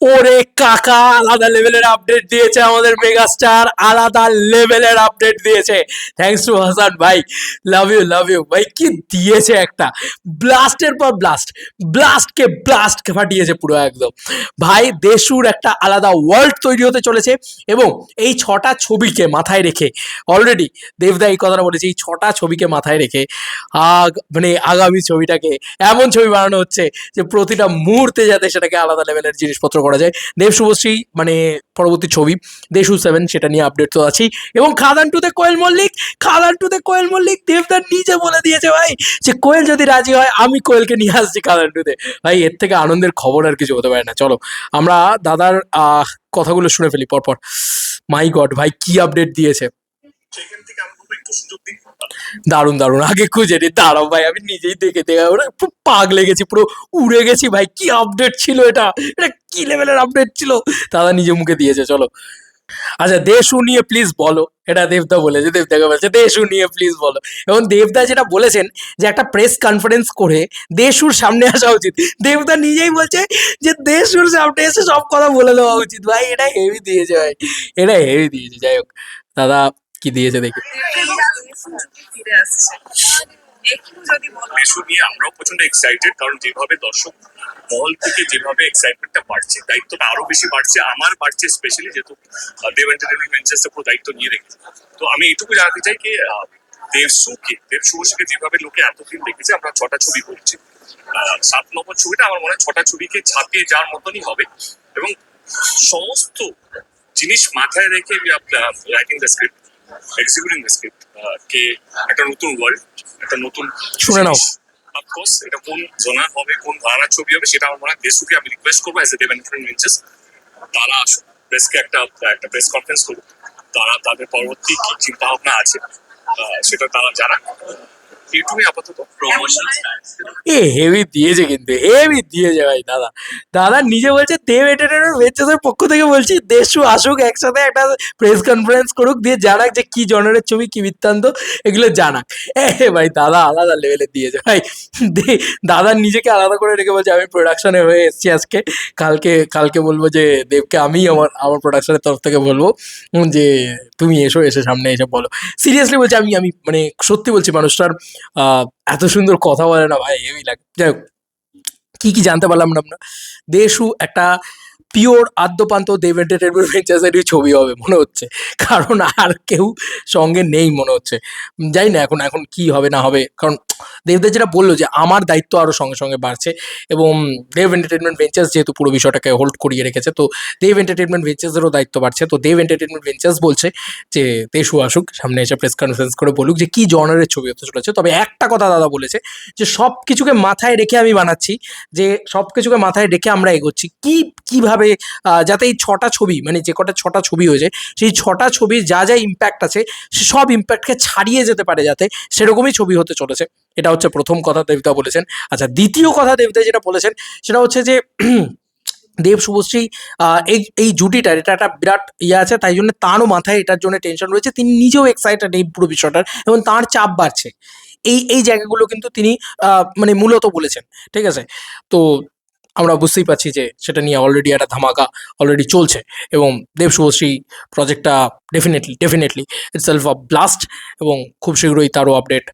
ওরে কাকা, আলাদা লেভেলের আপডেট দিয়েছে আমাদের মেগাস্টার, আলাদা লেভেলের আপডেট দিয়েছে। থ্যাঙ্কস টু হাসান ভাই, লাভ ইউ ভাই। কি দিয়েছে একটা, ব্লাস্টের পর ব্লাস্ট, ব্লাস্টকে ফাটিয়েছে পুরো একদম ভাই। দেশুর একটা আলাদা ওয়ার্ল্ড তৈরি হতে চলেছে এবং এই 6টা ছবিকে মাথায় রেখে, অলরেডি দেবদা এই কথাটা বলেছে, এই 6টা ছবিকে মাথায় রেখে মানে আগামী ছবিটাকে এমন ছবি বানানো হচ্ছে যে প্রতিটা মুহূর্তে যাতে সেটাকে আলাদা লেভেলের জিনিসপত্র করা যায়। দেব শুভশ্রী মানে পরবর্তী ছবি দেশু 7, সেটা নিয়ে আপডেট তো আছেই। এবং খাদান টুতে কোয়েল মল্লিক দেবদার নিজে বলে দিয়েছে ভাই যে কোয়েল যদি রাজি হয় আমি কোয়েলকে নিয়ে আসছি খাদান টুতে। ভাই এর থেকে আনন্দের খবর আর কিছু হতে পারে না। চলো আমরা দাদার কথাগুলো শুনে ফেলি পরপর। মাই গড ভাই, কি আপডেট দিয়েছে। দারুণ দারুণ, আগে খুঁজে নি, দাঁড়াও ভাই আমি নিজেই দেখে ওরা পুরো পাগ লেগেছি, পুরো উড়ে গেছি ভাই। কি আপডেট ছিল এটা, এটা কি লেভেলের আপডেট ছিল, দাদা নিজে মুখে দিয়েছে। চলো আচ্ছা, দেশু নিয়ে প্লিজ বলো, এটা দেবদা বলেছে, দেবদাকে বলছে দেশু নিয়ে প্লিজ বলো। এবং দেবদা যেটা বলেছেন যে একটা প্রেস কনফারেন্স করে দেশুর সামনে আসা উচিত, দেবদা নিজেই বলছে যে দেশুর সামনে এসে সব কথা বলে দেওয়া উচিত। ভাই এটা হেভি দিয়েছে ভাই, এটা হেভি দিয়েছে। যাই হোক দাদা কি দিয়েছে দেখি। দেশু নিয়ে আমরাও প্রচন্ড এক্সাইটেড, কারণ যেভাবে দর্শক মহল থেকে যেভাবে এক্সাইটমেন্টটা বাড়ছে, দায়িত্বটা আরো বেশি বাড়ছে, আমার বাড়ছে স্পেশালি, যেহেতু দেব এন্টারটেনমেন্ট ভেঞ্চার্সের পুরো দায়িত্ব নিয়ে রেখেছে। তো আমি এটুকু জানাতে চাই কি দেব শুভশ্রীকে যেভাবে লোকে এতদিন দেখেছে, আমরা 6টা ছবি করছি, 7 নম্বর ছবিটা আমার মনে হয় 6টা ছবিকে ছাপিয়ে যাওয়ার মতনই হবে। এবং সমস্ত জিনিস মাথায় রেখে writing the script, executing the script, কে একটা নতুন ওয়ার্ল্ড, একটা নতুন শুনে নাও। অফকোর্স এটা কোন জোনার হবে, কোন ধারার ছবি হবে, সেটা আমার মনে হয় দেশুকে আমি রিকোয়েস্ট করবো as a Dev Entertainment Ventures, তারা আসুক প্রেসকে একটা প্রেস কনফারেন্স করুক, তারা তাদের পরবর্তী কি চিন্তা ভাবনা আছে সেটা তারা জানাক। এইটুকুই আপাতত প্রমোশন। এ হেভি দিয়েছে, কিন্তু হেভি দিয়েছে ভাই। দাদা দাদা নিজে বলছে দেব এন্টারটেনমেন্ট ভেঞ্চার্সের পক্ষ থেকে বলছি দেশু আসুক, একসাথে একটা প্রেস কনফারেন্স করুক, দিয়ে জানাক যে কি জনারের ছবি, কি বৃত্তান্ত, এগুলো জানাক। ভাই দাদা আলাদা লেভেলে দিয়েছে ভাই। দাদা নিজেকে আলাদা করে রেখে বলছে আমি প্রোডাকশনে হয়ে এসেছি আজকে, কালকে কালকে বলবো যে দেবকে আমি আমার প্রোডাকশনের তরফ থেকে বলবো যে তুমি এসে সামনে এসে বলো। সিরিয়াসলি বলছি, আমি আমি মানে সত্যি বলছি, মানুষটার এত সুন্দর কথা বলে না ভাই, হেভি লাগে। যাই হোক, কি জানতে পারলাম না আমরা, দেশু একটা পিওর আদ্যপান্ত দেব এন্টারটেনমেন্ট ভেঞ্চার্সেরই ছবি হবে মনে হচ্ছে, কারণ আর কেউ সঙ্গে নেই মনে হচ্ছে। জানি না এখন এখন কি হবে না হবে, কারণ দেবদের যেটা বললো যে আমার দায়িত্ব আরও সঙ্গে সঙ্গে বাড়ছে, এবং দেব এন্টারটেনমেন্ট ভেঞ্চার্স যেহেতু পুরো বিষয়টাকে হোল্ড করিয়ে রেখেছে, তো দেব এন্টারটেনমেন্ট ভেঞ্চার্সেরও দায়িত্ব বাড়ছে। তো দেব এন্টারটেনমেন্ট ভেঞ্চার্স বলছে যে দেশু আসুক সামনে এসে প্রেস কনফারেন্স করে বলুক যে কি জনারের ছবি হতে চলেছে। তবে একটা কথা দাদা বলেছে যে সব কিছুকে মাথায় রেখে আমি বানাচ্ছি, যে সব কিছুকে মাথায় রেখে আমরা এগোচ্ছি, কিভাবে যাতে এই 6টা ছবি, মানে যে কটা 6টা ছবি হয়েছে, সেই 6টা ছবির যা যা ইম্প্যাক্ট আছে সে সব ইম্প্যাক্টকে ছাড়িয়ে যেতে পারে, যাতে সেরকমই ছবি হতে চলেছে। এটা হচ্ছে প্রথম কথা দেবদা বলেছেন। আচ্ছা, দ্বিতীয় কথা দেবদা যেটা বলেছেন সেটা হচ্ছে যে দেব শুভশ্রী এই জুটিটার এটা একটা বিরাট ইয়ে আছে, তাই জন্য তারও মাথায় এটার জন্য টেনশন রয়েছে, তিনি নিজেও এক্সাইটেড এই পুরো বিষয়টার, এবং তার চাপ বাড়ছে। এই জায়গাগুলো কিন্তু তিনি মানে মূলত বলেছেন, ঠিক আছে। তো আমরা বুঝতেই পারছি যে সেটা নিয়ে অলরেডি একটা ধামাকা অলরেডি চলছে, এবং দেব শুভশ্রী প্রজেক্টটা ডেফিনেটলি ইটসেলফ অফ ব্লাস্ট, এবং খুব শীঘ্রই তারও আপডেট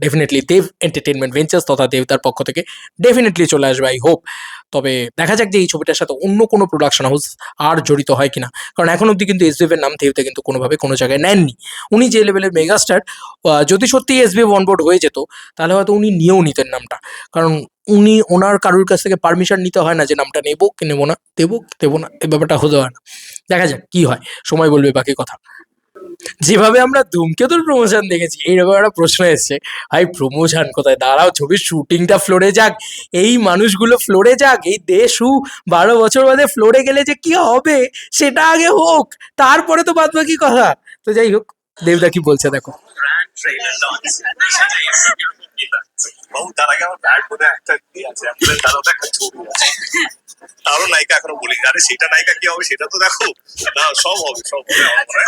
ডেফিনেটলি দেব এন্টারটেনমেন্ট ভেঞ্চার্স তথা দেবতার পক্ষ থেকে ডেফিনেটলি চলে আসবে, আই হোপ। তবে দেখা যাক যে এই ছবিটার সাথে অন্য কোনো প্রোডাকশন হাউস আর জড়িত হয় কিনা, কারণ এখন অবধি কিন্তু এসবিএফের নাম দেবতা কিন্তু কোনোভাবে কোনো জায়গায় নেননি। উনি যে লেভেলের মেগাস্টার, যদি সত্যি এসবিএফ অনবোর্ড হয়ে যেত তাহলে হয়তো উনি নিয়েও নিতেন নামটা, কারণ উনি ওনার কারোর কাছ থেকে পারমিশন নিতে হয় না যে নামটা নেবো কি নেবো না, দেবো কি দেবো না, এই ব্যাপারটা হতে হয় না। দেখা যাক কি হয়, সময় বলবে বাকি কথা। যেভাবে আমরা ধূমকেতুর প্রমোশন দেখেছি, এইরকম একটা প্রশ্ন এসছে, ভাই প্রমোশন কোথায়, দাঁড়াও ছবির শুটিংটা ফ্লোরে যাক, এই মানুষগুলো ফ্লোরে যাক, এই দেশু 12 বছর বাদে ফ্লোরে গেলে যে কি হবে সেটা আগে হোক, তারপরে তো বাদ বাকি কথা। তো যাই হোক, দেবদা কি বলছে দেখো। বাবু তার আগে আমার ব্যাড বোধ একটা ইয়ে আছে, তারও তো একটা ছবি আছে, তারও নায়িকা এখনো বলি, আরে সেটা নায়িকা কি হবে সেটা তো দেখো না, সব হবে সব হবে আমার মনে হয়।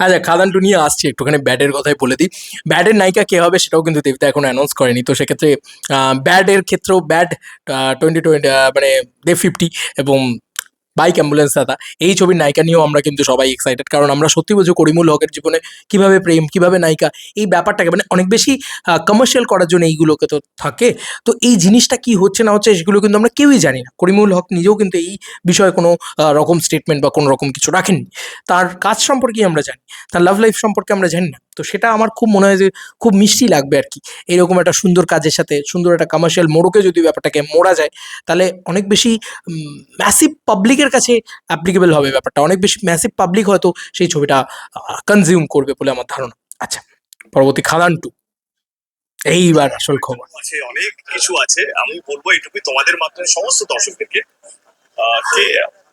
আচ্ছা, খাদান টু নিয়ে আসছি, একটুখানি ব্যাডের কথাই বলে দিই। ব্যাডের নায়িকা কে হবে সেটাও কিন্তু দেবদা এখন অ্যানাউন্স করেনি, তো সেক্ষেত্রে ব্যাডের ক্ষেত্রেও ব্যাড 2020 মানে দেব 50 এবং বাইক অ্যাম্বুলেন্স দাদা, এই ছবির নায়িকা নিয়েও আমরা কিন্তু সবাই এক্সাইটেড, কারণ আমরা সত্যি বলছি করিমুল হকের জীবনে কিভাবে প্রেম, কিভাবে নায়িকা, এই ব্যাপারটাকে মানে অনেক বেশি কমার্শিয়াল করার জন্য এইগুলোকে তো থাকে। তো এই জিনিসটা কি হচ্ছে না হচ্ছে সেগুলো কিন্তু আমরা কেউই জানি না। করিমুল হক নিজেও কিন্তু এই বিষয়ে কোনো রকম স্টেটমেন্ট বা কোনো রকম কিছু রাখেননি। তার কাজ সম্পর্কে আমরা জানি, তার লাভ লাইফ সম্পর্কে আমরা জানি না। তো সেটা আমার খুব মনে হয় যে খুব মিষ্টি লাগবে আর কি, এরকম একটা সুন্দর কাজের সাথে সুন্দর একটা কমার্শিয়াল মোড়কে যদি ব্যাপারটাকে মোড়া যায়, তাহলে অনেক বেশি ম্যাসিভ পাবলিকের কাছে অ্যাপ্লিকেবল হবে ব্যাপারটা, অনেক বেশি ম্যাসিভ পাবলিক হয়তো সেই ছবিটা কনজিউম করবে বলে আমার ধারণা। আচ্ছা, পরবর্তী খাদান 2, এইবার আসল খবর। আছে অনেক কিছু আছে, আমি বলবো এইটুকুই তোমাদের মাধ্যমে সমস্ত দর্শকদেরকে, যে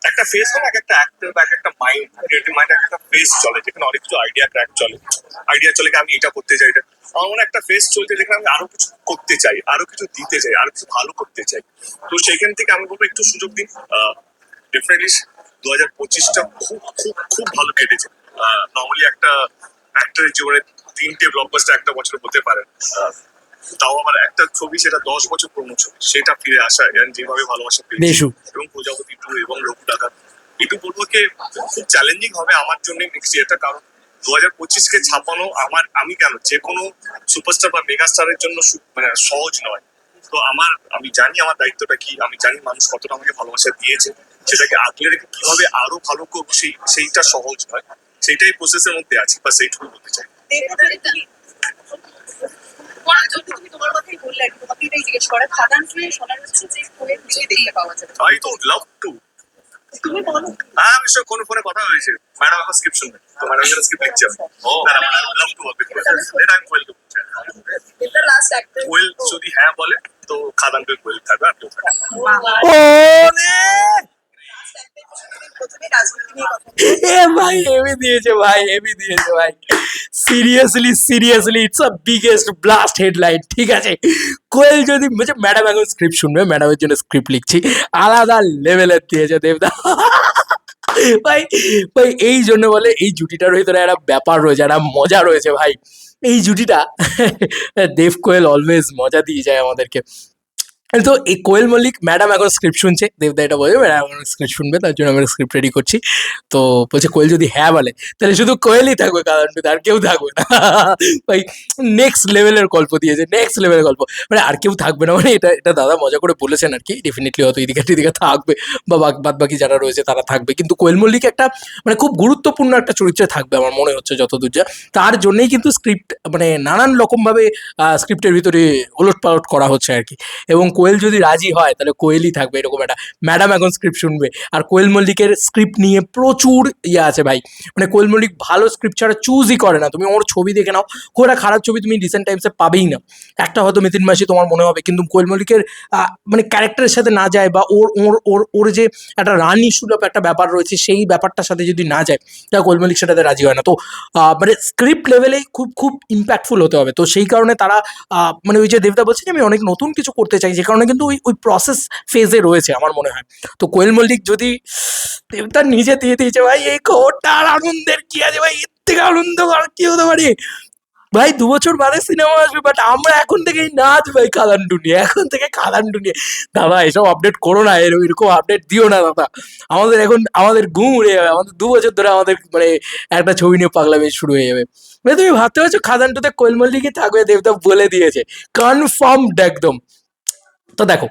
একটা ফেস হয়, এক একটা অ্যাক্টর বা এক একটা মাইন্ড, ক্রিয়েটিভ মাইন্ড, এক একটা ফেস চলে যেখানে অনেক কিছু আইডিয়া ক্র্যাক চলে, আইডিয়া চলে কি আমি এটা করতে চাই, এটা আমার মনে হয় একটা ফেস চলছে যেখানে আমি আরো কিছু করতে চাই, আরো কিছু দিতে চাই, আরো কিছু ভালো করতে চাই। তো সেখান থেকে আমি বলবো একটু সুযোগ দিন। ডেফিনেটলি 2025টা খুব খুব খুব ভালো কেটেছে। নর্মালি একটা অ্যাক্টরের জীবনে 3টে ব্লকবাস্টার একটা বছর হতে পারে, তাও আবার একটা ছবি সেটা 10 বছর পুরনো ছবি, সেটা ফিরে আসা এবং যেভাবে ভালোবাসা পেয়েছে, দেশু, এবং প্রজাপতি 2 এবং রঘু ডাকাত, একটু বলবো কি খুব চ্যালেঞ্জিং হবে আমার জন্য নেক্সট ইয়ারটা, কারণ 2025কে ছাপানো আমি কেন যে কোনো সুপারস্টার বা মেগাস্টারের জন্য মানে সহজ নয়। তো আমি জানি আমার দায়িত্বটা কি, আমি জানি মানুষ কতটা আমাকে ভালোবাসা দিয়েছে, সেটাকে আগলে রেখে কিভাবে আরো ভালো করবো সেইটা সহজ নয়, সেইটাই প্রসেসের মধ্যে আছি, বা সেইটুকু বলতে চাই। তুমি তোমার কথাই বললে, তোমাকে এটাই জিজ্ঞেস করে খাদান টুয়ে শোনা যাচ্ছে যে কোয়েল নিজে দেখতে পাওয়া যাবে। আই তো লাভ টু। তুমি বলো। হ্যাঁ, আমি সব কোনো ফোনে কথা হয়েছে, ম্যাডাম আমার স্ক্রিপ্ট শুনবে, তো ম্যাডাম যেন স্ক্রিপ্ট লিখছে, ও ম্যাডাম লাভ টু হবে, এটা আমি কোয়েল দেবো। এটা লাস্ট অ্যাক্টর কোয়েল যদি হ্যাঁ বলে তো খাদান টু কোয়েল থাকবে, আর কেউ থাকবে না। প্রথমে রাজনীতি নিয়ে কথা এ ভাই হেভি দিয়েছে ভাই, হেভি দিয়েছে ভাই, seriously seriously it's a biggest blast headline. ঠিক আছে, কোয়েল যদি বলছে ম্যাডাম এখন স্ক্রিপ্ট শুনবে, ম্যাডামের জন্য স্ক্রিপ্ট লিখছি, আলাদা লেভেলের দিয়েছে দেবদা। ভাই ভাই এই জন্য বলে এই জুটিটার ভিতরে একটা ব্যাপার রয়েছে, একটা মজা রয়েছে ভাই, এই জুটিটা দেব কোয়েল অলওয়েজ মজা দিয়ে যায় আমাদেরকে। তো এই কোয়েল মল্লিক ম্যাডাম এখন স্ক্রিপ্ট শুনছে, দেবদা এটা বলছে ম্যাডাম এখন স্ক্রিপ্ট শুনবে, তার জন্য আমরা স্ক্রিপ্ট রেডি করছি। তো বলছে কোয়েল যদি হ্যাঁ বলে তাহলে শুধু কোয়েলই থাকবে, কারণ আর কেউ থাকবে না। ভাই নেক্সট লেভেলের গল্প দিয়েছে, নেক্সট লেভেলের গল্প, মানে আর কেউ থাকবে না, মানে এটা এটা দাদা মজা করে বলেছেন আর কি, ডেফিনেটলি হয়তো এদিকে টিদিকে থাকবে বা বাদ বাকি যারা রয়েছে তারা থাকবে, কিন্তু কোয়েল মল্লিক একটা মানে খুব গুরুত্বপূর্ণ একটা চরিত্রে থাকবে আমার মনে হচ্ছে যতদূর যা, তার জন্যই কিন্তু স্ক্রিপ্ট মানে নানান রকমভাবে স্ক্রিপ্টের ভিতরে ওলট পালট করা হচ্ছে আর কি। এবং কোয়েল যদি রাজি হয় তাহলে কোয়েলই থাকবে, এরকম একটা ম্যাডাম এখন স্ক্রিপ্ট শুনবে। আর কোয়েল মল্লিকের স্ক্রিপ্ট নিয়ে প্রচুর ইয়ে আছে ভাই, মানে কোয়েল মল্লিক ভালো স্ক্রিপ্ট ছাড়া চুজই করে না, তুমি ওর ছবি দেখে নাও, খুব একটা খারাপ ছবি তুমি রিসেন্ট টাইমসে পাবেই না, একটা হয়তো মিতিন মাসি তোমার মনে হবে, কিন্তু কোয়েল মল্লিকের মানে ক্যারেক্টারের সাথে না যায় বা ওর ওর ওর ওর যে একটা রানী সুলভ একটা ব্যাপার রয়েছে সেই ব্যাপারটার সাথে যদি না যায় তাহলে কোয়েল মল্লিক সেটাতে রাজি হয় না। তো মানে স্ক্রিপ্ট লেভেলেই খুব খুব ইম্প্যাক্টফুল হতে হবে, তো সেই কারণে তারা মানে ওই যে দেবদা বলছে যে আমি অনেক নতুন কিছু করতে চাই, যে কারণে কিন্তু ওই ওই প্রসেস ফেজে রয়েছে আমার মনে হয়। তো কোয়েল মল্লিক যদি দেবদা নিজে দিয়ে দিয়েছে ভাই, এই খবরটা আর আনন্দের কি আছে ভাই, এর থেকে আনন্দ আর কি হতে পারে ভাই। 2 বছর বাদে সিনেমা আসবে, বাট আমরা এখন থেকেই নাচ ভাই খাদান টুনিয়ে, এখন থেকে খাদান টুনিয়ে। দাদা এসব আপডেট করো না, এরকম আপডেট দিও না দাদা, আমাদের এখন আমাদের ঘুম উড়ে যাবে, আমাদের 2 বছর ধরে আমাদের মানে একটা ছবি নিয়ে পাগলামি শুরু হয়ে যাবে। মানে তুমি ভাবতে পারছো খাদান টুতে কোয়েল মল্লিকই থাকবে, দেবদা বলে দিয়েছে কনফার্মড একদম। তো দেখো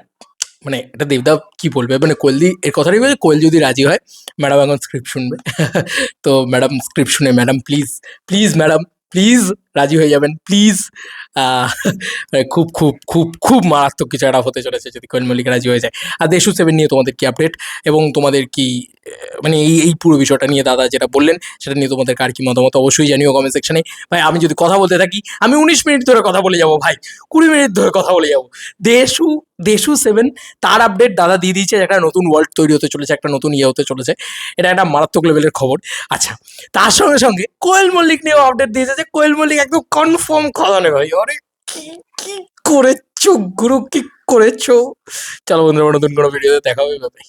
মানে এটা দেবদা কি বলবে, মানে কোয়েলদি এর কথাটাই বলছে, কোয়েল যদি রাজি হয় ম্যাডাম এখন স্ক্রিপ্ট শুনবে। তো ম্যাডাম স্ক্রিপ্ট শুনে madam please please madam please রাজি হয়ে যাবেন প্লিজ। খুব খুব খুব খুব মারাত্মক কিছু একটা হতে চলেছে যদি কোয়েল মল্লিক রাজি হয়ে যায়। আর দেশু 7 নিয়ে তোমাদের কি আপডেট, এবং তোমাদের কি মানে এই এই পুরো বিষয়টা নিয়ে দাদা যেটা বললেন সেটা নিয়ে তোমাদের কার কি মতামত অবশ্যই জানিও কমেন্ট সেকশনে। ভাই আমি যদি কথা বলতে থাকি আমি 19 মিনিট ধরে কথা বলে যাবো ভাই, 20 মিনিট ধরে কথা বলে যাবো। দেশু দেশু 7 তার আপডেট দাদা দিয়ে দিয়েছে, একটা নতুন ওয়ার্ল্ড তৈরি হতে চলেছে, একটা নতুন ইয়ে হতে চলেছে, এটা একটা মারাত্মক লেভেলের খবর। আচ্ছা, তার সঙ্গে সঙ্গে কোয়েল মল্লিক নিয়েও আপডেট দিয়েছে যে কোয়েল মল্লিক একদম কনফার্ম খাদানে ভাই, অনেক কি কি করেছো গুরু, কি করেছো? চলো বন্ধুরা, নতুন কোনো ভিডিওতে দেখা হবে, বাই।